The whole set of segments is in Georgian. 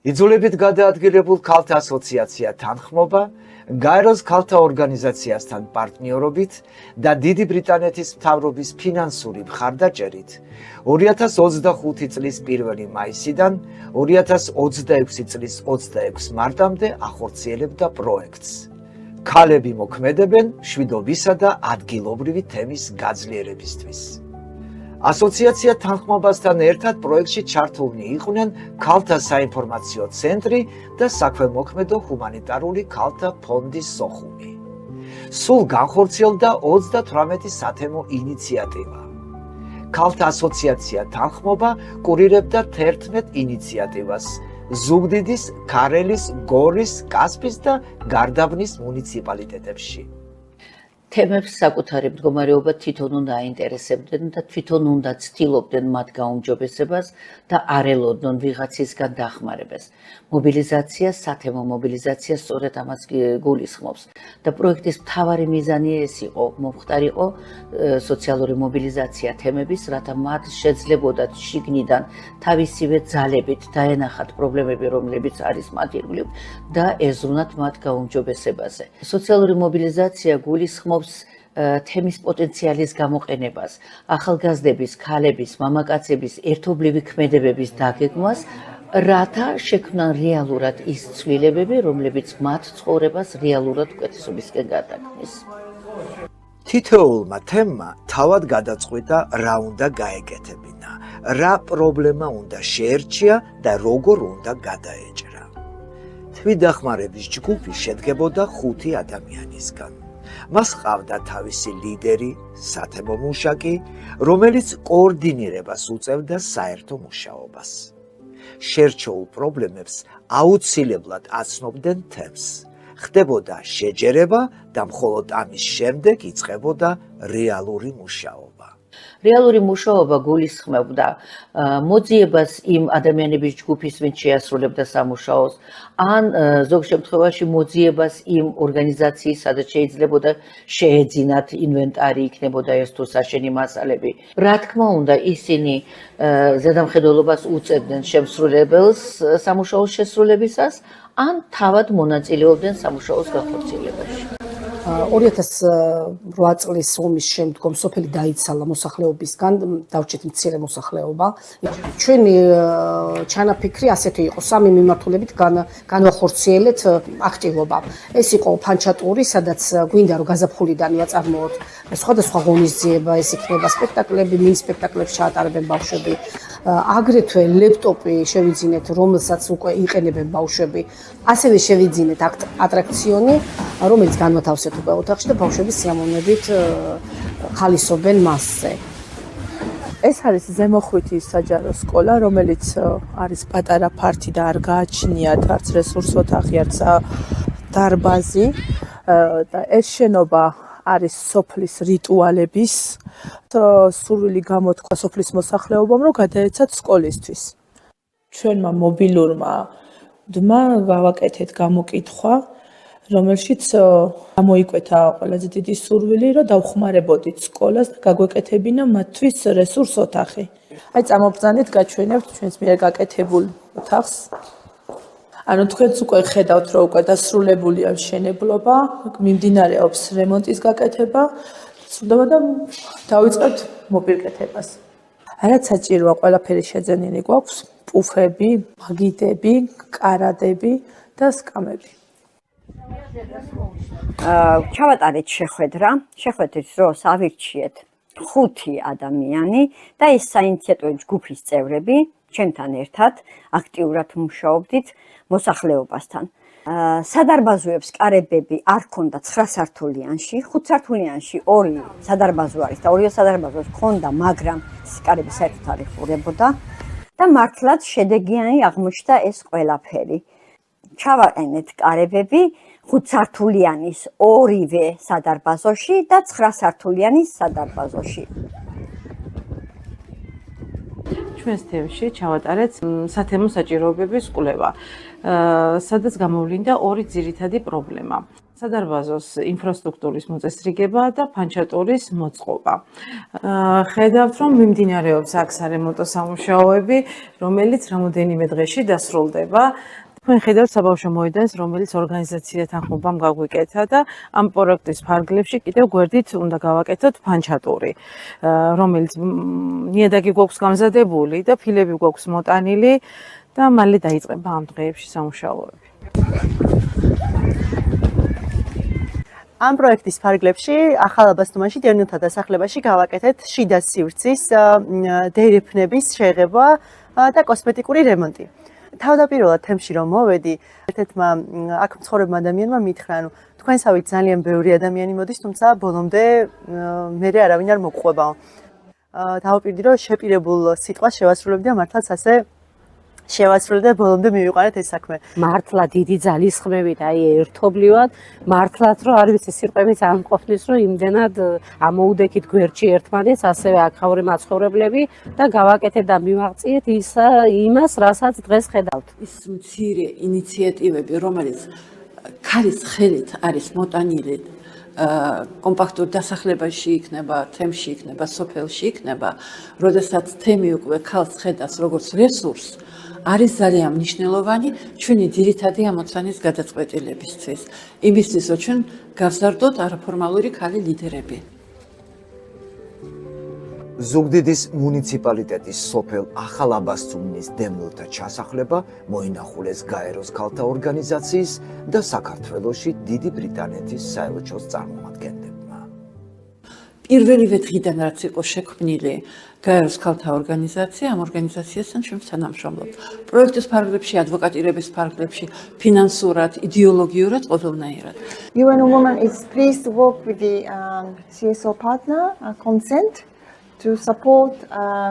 იძულებით გადაადგილებულ ქალთა ასოციაცია თანხმობა, გაეროს ქალთა ორგანიზაციასთან პარტნიორობით და დიდი ბრიტანეთის მთავრობის ფინანსური მხარდაჭერით 2025 წლის 1 მაისიდან 2026 წლის 26 მარტამდე ახორციელებდა პროექტს. ქალები მოქმედებენ მშვიდობისა და ადგილობრივი თემის გაძლიერებისთვის. ასოციაცია თანხმობასთან ერთად პროექტში ჩართულნი იყვნენ ქალთა საინფორმაციო ცენტრი და საქველმოქმედო ჰუმანიტარული ქალთა ფონდის სოხუმი. სულ განხორციელდა 38 სათემო ინიციატივა. ქალთა ასოციაცია თანხმობა კურირებდა 11 ინიციატივას ზუგდიდის, ქარელის, გორის, კასპის და გარდაბნის მუნიციპალიტეტებში. თემებს საკუთარი მდგომარეობა თვითონ უნდა აინტერესებდნენ და თვითონ უნდა ცდილობდნენ მათ გაუმჯობესებას და არ ელოდნონ ვიღაცისგან დახმარებას. მობილიზაცია, სათემო მობილიზაცია სწორედ ამას გულისხმობს და პროექტის მთავარი მიზანი ეს იყო, მომხდარიყო სოციალური მობილიზაცია თემების, რათა მათ შეძლებოდათ შიგნიდან თავისივე ძალებით დაენახათ პრობლემები, რომლებიც არის მათ ირგვლივ და ეზრუნათ მათ გაუმჯობესებაზე. სოციალური მობილიზაცია გულისხმობს თემის პოტენციალის გამოყენებას, ახალგაზრდების, ქალების, მამაკაცების ერთობლივი ქმედებების დაგეგმვას, რათა შექმნან რეალურად ის ცვლილებები, რომლებიც მათ ცხოვრებას რეალურად უკეთესობისკენ გადაქმნის. თითოეულმა თემმა თავად გადაწყვიტა რა უნდა გაეკეთებინა, რა პრობლემა უნდა შეერჩია და როგორ უნდა გადაეჭრა. თვითდახმარების ჯგუფი შედგებოდა 5 ადამიანისგან. მას ჰყავდა თავისი ლიდერი, სათემო მუშაკი, რომელიც კოორდინირებას უწევდა საერთო მუშაობას. შერჩეულ პრობლემებს აუცილებლად აცნობდნენ თემს. ხდებოდა შეჯერება და მხოლოდ ამის შემდეგ იწყებოდა რეალური მუშაობა. რეალური მუშაობა გულისხმობდა მოძიებას იმ ადამიანების ჯგუფის, ვინც შეასრულებდა სამუშაოს, ან ზოგ შემთხვევაში მოძიებას იმ ორგანიზაციის, სადაც შეიძლებოდა შეეძინათ ინვენტარი, იქნებოდა ეს თუ საშენი მასალები. რა თქმა უნდა, ისინი ზედამხედველობას უწევდნენ შემსრულებელს სამუშაოს შესრულებისას, ან თავად მონაწილეობდნენ სამუშაოს განხორციელებაში. 2008 წლის ომის შემდგომ სოფელი დაიცალა მოსახლეობისგან, დავჭით მცირე მოსახლეობა. ჩვენი ჩანაფიქრი ასეთი იყო, 3 მიმართულებით განვახორციელეთ აქტივობა. ეს იყო ფანჩატური, სადაც გვინდა რომ გაზაფხულიდან ვაწარმოოთ სხვადასხვა ღონისძიება, ეს იქნება სპექტაკლები, მინი სპექტაკლებს ჩაატარებენ ბავშვები. აგრეთვე ლეპტოპი შევიძინეთ, რომელსაც უკვე იყენებენ ბავშვები. ასევე შევიძინეთ ატრაქციონი, რომელიც განმათავსებელია ოთახში და ბავშვები სიამოვნებით ხალისობენ მასზე. ეს არის ზემოხვითი საჯარო სკოლა, რომელიც არის პატარა ფართი და არ გააჩნიათ არც რესურს ოთახი, არც დარბაზი და ეს შენობა არის სოფლის რიტუალების სურვილი გამოთქვა სოფლის მოსახლეობამ, რომ გადაეცათ სკოლისთვის. ჩვენმა მობილურმა დმა გავაკეთეთ გამოკითხვა, რომელშიც გამოიკვეთა ყველაზე დიდი სურვილი, რომ დავხმარებოდით სკოლას და გაგვეკეთებინა მათთვის რესურს ოთახი. აი წამობრძანით გაჩვენებთ ჩვენს მიერ გაკეთებულ ოთახს. ანუ თქვენც უკვე ხედავთ, რომ უკვე დასრულებულია მშენებლობა, მიმდინარეობს რემონტის გაკეთება, სრულდება და დავიწყებთ მოპირკეთებას. რაც საჭიროა, ყველაფერი შეძენილი გვაქვს, პუფები, მაგიდები, კარადები და სკამები. ჩავატარეთ შეხვედრა, შეხვედრის დროს ავირჩიეთ 5 ადამიანი და ეს საინიციატივო ჯგუფის წევრები ჩემთან ერთად აქტიურად მუშაობდით მოსახლეობასთან. სადარბაზოებს კარებები არ ქონდა 9 სართულიანში, 5 სართულიანში 2 სადარბაზო არის და 2 სადარბაზოს ქონდა, მაგრამ კარები საერთოდ არ იხურებოდა და მართლაც შედეგიანი აღმოჩნდა ეს ყველაფერი. ჩავაყენეთ კარებები 5 სართულიანის 2-ვე სადარბაზოში და 9 სართულიანის სადარბაზოში. ჩვენს თემში ჩავატარეთ სათემო საჭიროებების კვლევა, სადაც გამოვლინდა 2 ძირითადი პრობლემა. სადარბაზოს ინფრასტრუქტურის მოწესრიგება და ფანჩატურის მოწყობა. ხედავთ, რომ მიმდინარეობს აქ სარემონტო სამუშაოები, რომელიც რამოდენიმე დღეში დასრულდება. თქვენ ხედავთ საბავშვო მოედანს, რომელიც ორგანიზაციათან ხუბამ გაგვიკეთა და ამ პროექტის ფარგლებში კიდევ გვერდით უნდა გავაკეთოთ ფანჩატური, რომელიც ნიადაგი გვაქვს გამზადებული და ფილები გვაქვს მოტანილი და მალე დაიწყება ამ დღეებში სამუშაოები. ამ პროექტის ფარგლებში ახალ აბასთუმანში დევნილთა დასახლებაში გავაკეთეთ შიდა სივრცის დერეფნების შეღება და კოსმეტიკური რემონტი. თავდაპირველად თემში რომ მოვედი, ერთ-ერთმა აქ მცხოვრებმა ადამიანმა მითხრა, თქვენსავით ძალიან ბევრი ადამიანი მოდის, თუმცა ბოლომდე მე არავინ არ მოგყვებაო. დავაპირდი, რომ შეპირებულ სიტყვას შევასრულებდი და მართლაც ასე შევასრულე და ბოლომდე მივიყვანეთ ეს საქმე. მართლა დიდი ძალისხმევით, აი ერთობლივად, მართლაც რომ არ ვიცი სიტყვებით ამ ყოფნის, რომ იმდენად ამოუდექით გვერდში ერთმანეთს, ასევე აქაური მაცხოვრებლები და გავაკეთეთ და მივაღწიეთ იმას, რასაც დღეს ხედავთ. ის მცირე ინიციატივები, რომელიც ქალის ხელით არის მოტანილი, კომპაქტურ დასახლებაში იქნება, თემში იქნება, სოფელში იქნება, როდესაც თემი უკვე ქალს ხედავს როგორც რესურსს, არის ძალიან მნიშვნელოვანი ჩვენი ძირითადი ამოცანის გადაწყვეტილებისთვის. იმისთვის, რომ ჩვენ გავზარდოთ არაფორმალური ქალი ლიდერები. ზუგდიდის მუნიციპალიტეტის სოფელ ახალაბასთუმნის დევნილთა ჩასახლება მოინახულეს გაეროს ქალთა ორგანიზაციის და საქართველოში დიდი ბრიტანეთის საელჩოს წარმომადგენლებმა. პირველივე დღიდან რაც იყო შექმნილი გაეროს ქალთა ორგანიზაცია, ამ ორგანიზაციასთან ჩვენ თანამშრომლობთ. პროექტის ფარგლებში, ადვოკატირების ფარგლებში, ფინანსურად, იდეოლოგიურად, ყოველნაირად. UN Women is pleased to work with the CSO partner, Consent, to support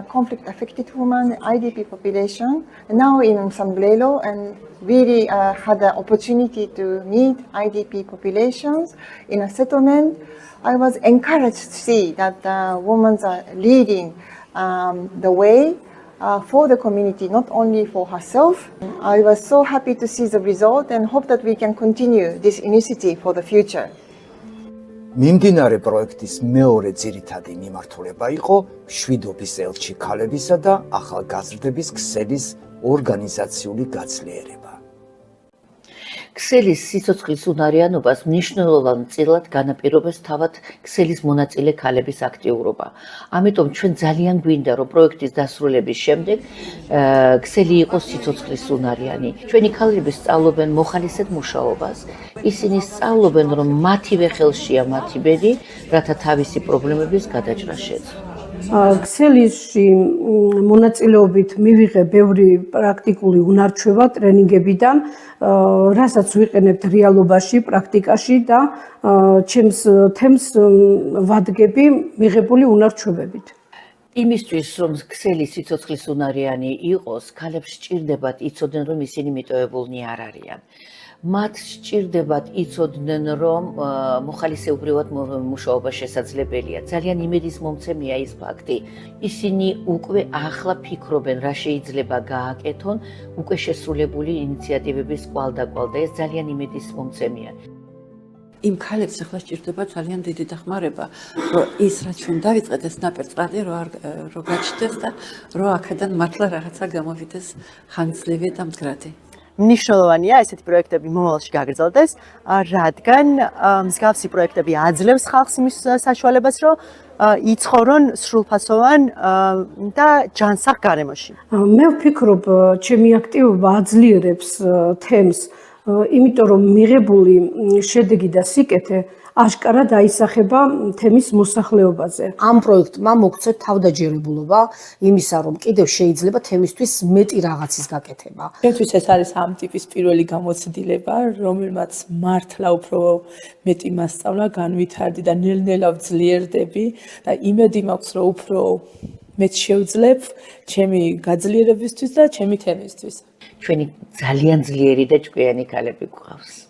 conflict-affected women, IDP population, now in Samblelo, and really had the opportunity to meet IDP populations in a settlement. I was encouraged to see that women are leading the way for the community, not only for herself. I was so happy to see the result and hope that we can continue this initiative for the future. მიმდინარე პროექტის მეორე ძირითადი მიმართულება იყო მშვიდობის ელჩი ქალებისა და ახალგაზრდების ქსელის ორგანიზაციული გაძლიერება. ქსელის სიცოცხლის უნარიანობას მნიშვნელოვან წილად განაპირობებს თავად ქსელის მონაწილე ქალების აქტიურობა. ამიტომ ჩვენ ძალიან გვინდა, რომ პროექტის დასრულების შემდეგ ქსელი იყოს სიცოცხლის უნარიანი. ჩვენი ქალები სწავლობენ მოხალისედ მუშაობას. ისინი სწავლობენ, რომ მათივე ხელშია მათი ბედი, რათა თავისი პრობლემების გადაჭრა შეძლონ. ქსელისში მონაწილეობით მივიღე ბევრი პრაქტიკული უნარჩვება ტრენინგებიდან, რასაც ვიყენებთ რეალობაში, პრაქტიკაში და ჩემს თემს ვადგები მიღებული უნარჩვებებით. იმისთვის, რომ ქსელი სიცოცხლის უნარიანი იყოს, ქალებს სჭირდებათ იცოდნენ, რომ ისინი მიტოვებულნი არ არიან. მათ სჭირდებათ იცოდნენ, რომ მოხალისეობრივად მუშაობა შესაძლებელია. ძალიან იმედისმომცემია ის ფაქტი. ისინი უკვე ახლა ფიქრობენ, რა შეიძლება გააკეთონ უკვე შესრულებული ინიციატივების კვალდაკვალ და ეს ძალიან იმედისმომცემია. იმ ქალებს ახლა სჭირდება ძალიან დიდი დახმარება, რომ ის რაც ჩვენ დავიწყეთ ეს ნაპერწრადი რომ გაჩნდეს და რომ აქედან მართლა რაღაცა გამოვიდეს ხანგრძლივი და მდგრადი. მნიშვნელოვანია ესეთი პროექტები მომავალში გაგრძელდეს, რადგან მსგავსი პროექტები აძლევს ხალხს იმის საშუალებას, რომ იცხოვრონ სრულფასოვან და ჯანსაღ გარემოში. მე ვფიქრობ, ჩემი აქტივობა აძლიერებს თემს, იმიტომ რომ მიღებული შედეგი და სიკეთე აშკარად აისახება თემის მოსახლეობაზე. ამ პროექტმა მოგცეთ თავდაჯერებულობა იმისა, რომ კიდევ შეიძლება თემისთვის მეტი რაღაცის გაკეთება. ჩემთვის ეს არის ამ ტიპის პირველი გამოცდილება, რომელმაც მართლა უფრო მეტი მასწავლა განვითარდი და ნელ-ნელა ვძლიერდები და იმედი მაქვს, რომ უფრო მეც შევძლებ ჩემი გაძლიერებისთვის და ჩემი თემისთვის. ჩვენი ძალიან ძლიერი და ჭკვიანი ქალები გვყავს.